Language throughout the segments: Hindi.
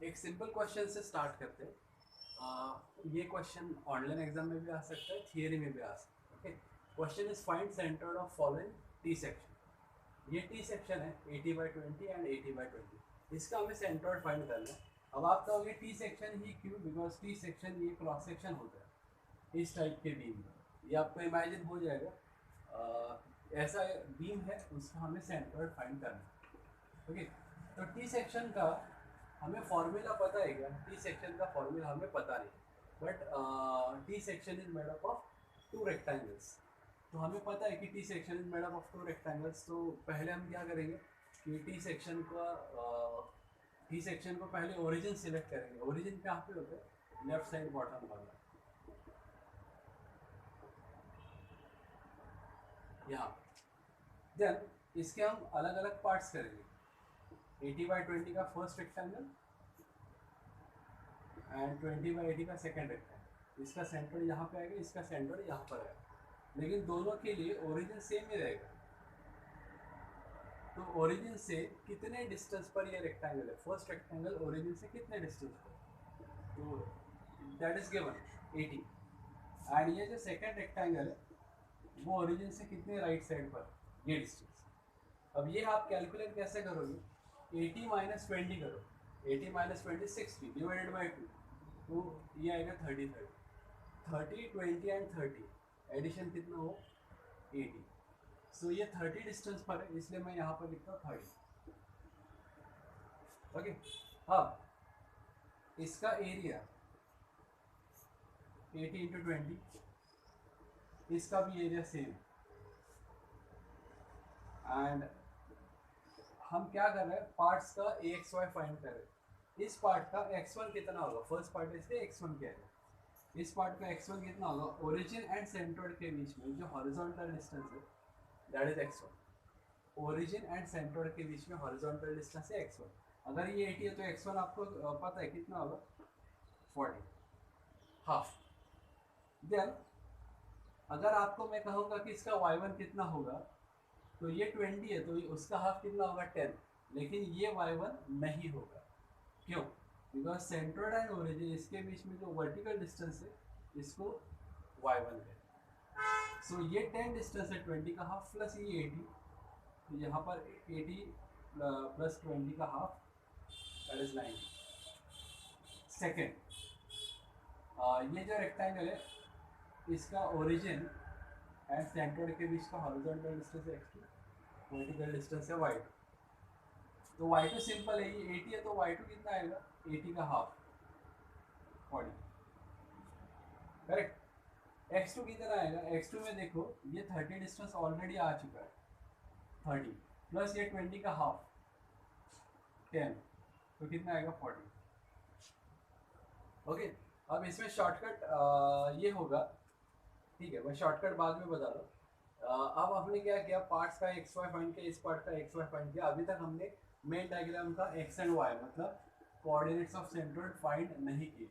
एक सिंपल क्वेश्चन से स्टार्ट करते हैं। ये क्वेश्चन ऑनलाइन एग्जाम में भी आ सकता है, थियरी में भी आ सकता है। Okay, question is find centre of following T section. ये टी सेक्शन है 80/20 एंड 80/20। इसका हमें सेंटर फाइंड करना है। अब आप कहोगे टी सेक्शन ही क्यों? बिकॉज टी सेक्शन ये क्रॉस सेक्शन होता है इस टाइप के बीम में। ये आपको इमेजिन हो जाएगा। ऐसा बीम है, उसका हमें सेंटर फाइंड करना है। ओके, तो टी सेक्शन का हमें फॉर्मूला पता है क्या? टी सेक्शन का फॉर्मूला हमें पता नहीं, but T section is made up of to rectangles. तो हमें पता है कि T section is made up of to rectangles. तो पहले हम क्या करेंगे कि टी सेक्शन को पहले ओरिजिन सिलेक्ट करेंगे। ओरिजिन कहाँ पे होता है? लेफ्ट साइड बॉटम वाला, यहाँ। देन इसके हम अलग अलग पार्ट्स करेंगे। 80/20 का फर्स्ट रेक्टेंगल एंड 20/80 का सेकेंड रेक्टेंगल। इसका सेंटर यहाँ पे आएगा, इसका सेंटर यहाँ पर आएगा, लेकिन दोनों के लिए ओरिजिन सेम ही रहेगा। तो ओरिजिन से कितने डिस्टेंस पर ये रेक्टेंगल है? फर्स्ट रेक्टेंगल ओरिजिन से कितने डिस्टेंस पर? तो दैट इज गिवन 80। एंड ये जो सेकेंड रेक्टेंगल है वो ओरिजिन से कितने राइट साइड पर? ये डिस्टेंस। अब ये आप कैलकुलेट कैसे करोगे? 80 माइनस 20 करो। 80 माइनस 20 60 डिवाइडेड बाई 2, तो ये आएगा 30 30 20 एंड 30 एडिशन कितना हो? 80। सो ये 30 डिस्टेंस पर है, इसलिए मैं यहाँ पर लिखता हूँ 30। ओके, अब इसका एरिया 80 इंटू 20, इसका भी एरिया सेम। एंड हम क्या कर रहे हैं? पार्ट्स का एक्स वाई फाइंड कर रहे हैं। इस पार्ट का x1 कितना होगा? फर्स्ट पार्ट है इसलिए x1 क्या है? इस पार्ट का x1 कितना होगा? ओरिजिन एंड सेंट्रोइड के बीच में जो हॉरिजॉन्टल डिस्टेंस है that is x1। Origin and centroid के बीच में हॉरिजॉन्टल डिस्टेंस है x1। अगर ये 80 है तो x1 आपको पता है कितना होगा? 40, हाफ। देन अगर आपको मैं कहूँगा कि इसका y1 कितना होगा, तो ये 20 है तो उसका हाफ कितना होगा? 10। लेकिन ये y1 नहीं होगा। क्यों? बिकॉज सेंट्रोइड एंड ओरिजिन इसके बीच में जो वर्टिकल डिस्टेंस है इसको y1 है। सो ये 10 डिस्टेंस है 20 का हाफ प्लस ये 80। तो यहाँ पर 80 प्लस 20 का हाफ दैट इज 90। सेकेंड, ये जो रेक्टेंगल है इसका ओरिजिन एंड सेंट्रोइड के बीच का हॉरिजॉन्टल डिस्टेंस है x2, वर्टिकल डिस्टेंस है y2। तो y2 सिंपल है, ये 80 है तो y2 कितना आएगा? 80 का हाफ 40, करेक्ट। x2 कितना आएगा? x2 में देखो ये 30 डिस्टेंस ऑलरेडी आ चुका है, 30 प्लस ये 20 का हाफ 10, तो कितना आएगा? 40। ओके, अब इसमें शॉर्टकट ये होगा, ठीक है, मैं शॉर्टकट बाद में बता रहा हूँ। अब हमने क्या किया? पार्ट्स का एक्स वाई फाइंड किया, इस पार्ट का एक्स वाई फाइंड किया। अभी तक हमने मेन डायग्राम का एक्स एंड वाई मतलब कोऑर्डिनेट्स ऑफ सेंट्रोइड फाइंड नहीं किए।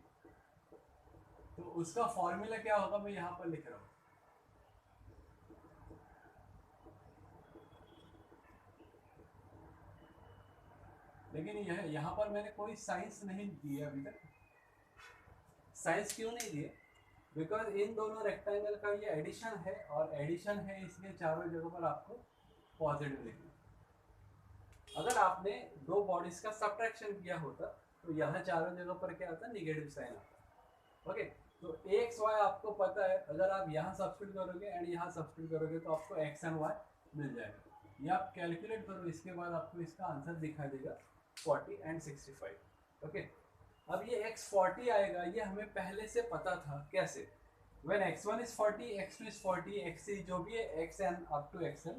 तो उसका फॉर्मूला क्या होगा मैं यहाँ पर लिख रहा हूँ। लेकिन यह यहाँ पर मैंने कोई साइंस नहीं दी है अभी तक। साइंस क्यों नहीं दिए? बिकॉज इन दोनों रेक्टेंगल का ये एडिशन है, और एडिशन है इसलिए चारों जगहों पर आपको पॉजिटिव लिखना। अगर आपने दो बॉडीज का सब्ट्रैक्शन किया होता तो यहाँ चारों जगह पर क्या आता? निगेटिव साइन आता। ओके, तो एक्स वाई आपको पता है, अगर आप यहाँ सब्स्टिट्यूट करोगे एंड यहाँ सब्स्टिट्यूट करोगे तो आपको एक्स एंड वाई मिल जाएगा। ये आप कैलकुलेट करो, इसके बाद आपको इसका आंसर दिखा देगा 40 एंड 65। ओके, अब ये x40 आएगा, ये हमें पहले से पता था। कैसे? when x1 is 40, x2 is 40, x3 जो भी है xn up to xn,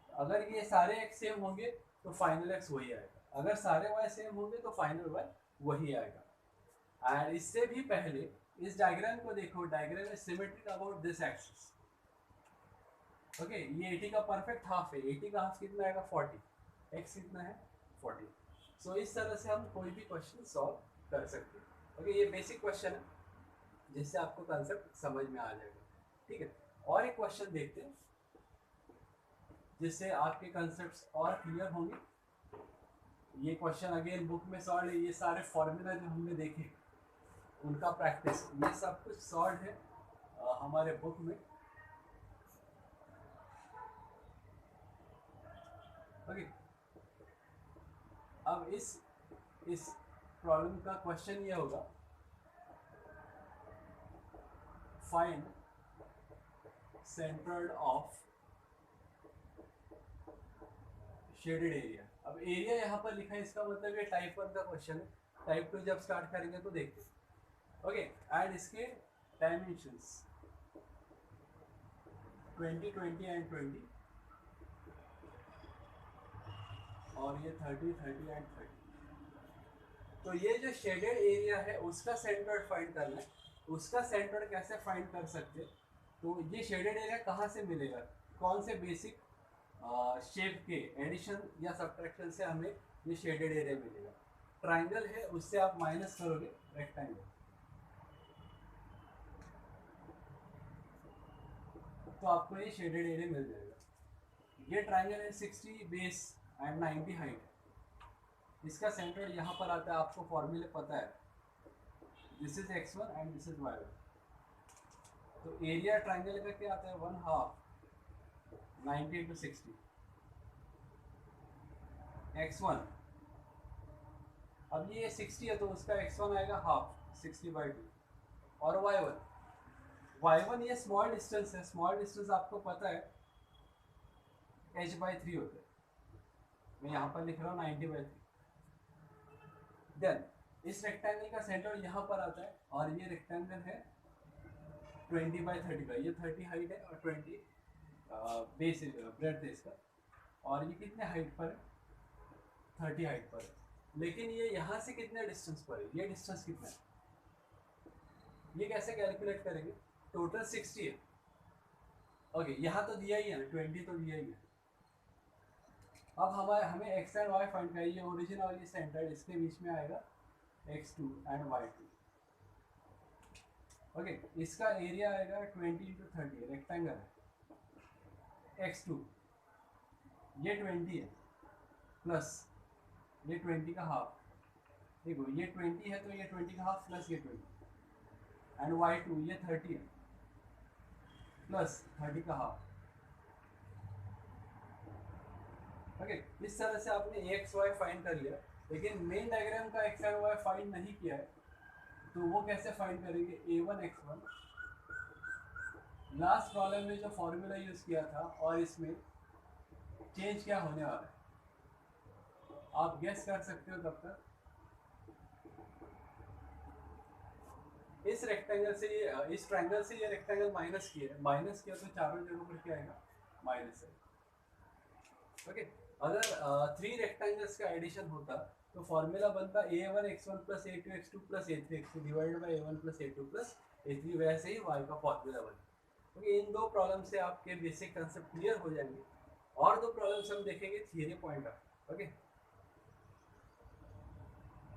अगर ये सारे x सेम होंगे तो फाइनल x वही आएगा, अगर सारे y सेम होंगे तो फाइनल y वही आएगा। एंड इससे भी पहले इस डायग्राम को देखो, diagram is symmetric about this axis. Okay, ये 80 का परफेक्ट हाफ है, 80 का हाफ कितना आएगा? 40, x कितना है? 40। सो इस तरह से हम कोई भी क्वेश्चन सॉल्व कर सकते हैं। ओके, ये बेसिक क्वेश्चन है जिससे आपको कंसेप्ट समझ में आ जाएगा। ठीक है, और एक क्वेश्चन देखते हैं जिससे आपके कंसेप्ट्स और क्लियर होंगे। ये क्वेश्चन अगेन बुक में सॉल्व है, ये सारे फॉर्मूला जो हमने देखे उनका प्रैक्टिस, ये सब कुछ सॉल्व है हमारे बुक में। ओके, अब इस प्रॉब्लम का क्वेश्चन ये होगा, find centre of shaded area. अब एरिया यहाँ पर लिखा है, इसका मतलब ये टाइप 1 का क्वेश्चन है, टाइप 2 जब स्टार्ट करेंगे तो देखते। ओके, एंड इसके डायमेंशंस 20, 20 एंड 20, और ये 30, 30 एंड 30। तो ये जो शेडेड एरिया है उसका सेंटर फाइंड करना है। उसका सेंटर कैसे फाइंड कर सकते, तो ये शेडेड एरिया कहाँ से मिलेगा, कौन से बेसिक शेप के एडिशन या सब्ट्रैक्शन से हमें ये शेडेड एरिया मिलेगा। ट्राइंगल है, उससे आप माइनस करोगे रेक्टेंगल, तो आपको ये शेडेड एरिया मिल जाएगा। ये ट्राइंगल है 60 बेस एंड 90 हाइट, इसका सेंटर यहाँ पर आता है, आपको फॉर्मूले पता है, this is x1 and this is y1। तो एरिया ट्राइंगल का क्या आता है, 1/2 90 into 60 x1। अब ये 60 है तो उसका x1 आएगा हाफ 60/2, और y1 ये स्मॉल डिस्टेंस है, स्मॉल डिस्टेंस आपको पता है h/3 होता है, मैं यहाँ पर लिख रहा हूँ 90/3। देन इस रेक्टेंगल का सेंटर यहाँ पर आता है, और ये रेक्टेंगल है 20/30 का, ये 30 हाइट है और 20 बेस ब्रेड्थ है इसका, और ये कितने हाइट पर है, 30 हाइट पर है। लेकिन ये यहाँ से कितने डिस्टेंस पर है, ये डिस्टेंस कितना है, ये कैसे कैलकुलेट करेंगे, टोटल 60 है। ओके, यहाँ तो दिया ही है ना, 20 तो दिया ही है। अब हमें x एंड y फाइंड करिए, ये ओरिजिन और ये सेंटर, इसके बीच में आएगा x2 एंड y2। ओके, इसका एरिया आएगा 20 into 30, रेक्टेंगल है, x2 ये 20 है प्लस ये 20 का हाफ, देखो ये 20 है तो ये 20 का हाफ प्लस ये 20, एंड y2 ये 30 है प्लस 30 का हाफ। ओके, इस तरह से आपने एक्स वाई फाइंड कर लिया, लेकिन मेन डायग्राम का एक्स एंड वाई फाइंड नहीं किया है, तो वो कैसे फाइंड करेंगे, a1 x1 लास्ट प्रॉब्लम में जो फॉर्मूला यूज किया था और इसमें चेंज क्या होने वाला है, आप गेस कर सकते हो तब तक। इस रेक्टेंगल से ये, इस ट्रायंगल से ये रेक्टेंगल माइनस किया है, माइनस किया तो चारों जगहों पर क्या आएगा, माइनस है। ओके, अगर 3 रेक्टेंगल्स का एडिशन होता तो फॉर्मूला बनता a1 x1 plus a2 x2 plus a3 x2 divided by a1 plus a2 plus a3, वैसे ही y का फॉर्मूला बना। ओके, इन दो प्रॉब्लम से आपके बेसिक कंसेप्ट क्लियर हो जाएंगे, और दो प्रॉब्लम्स हम देखेंगे थियरी पॉइंट ऑफ। ओके।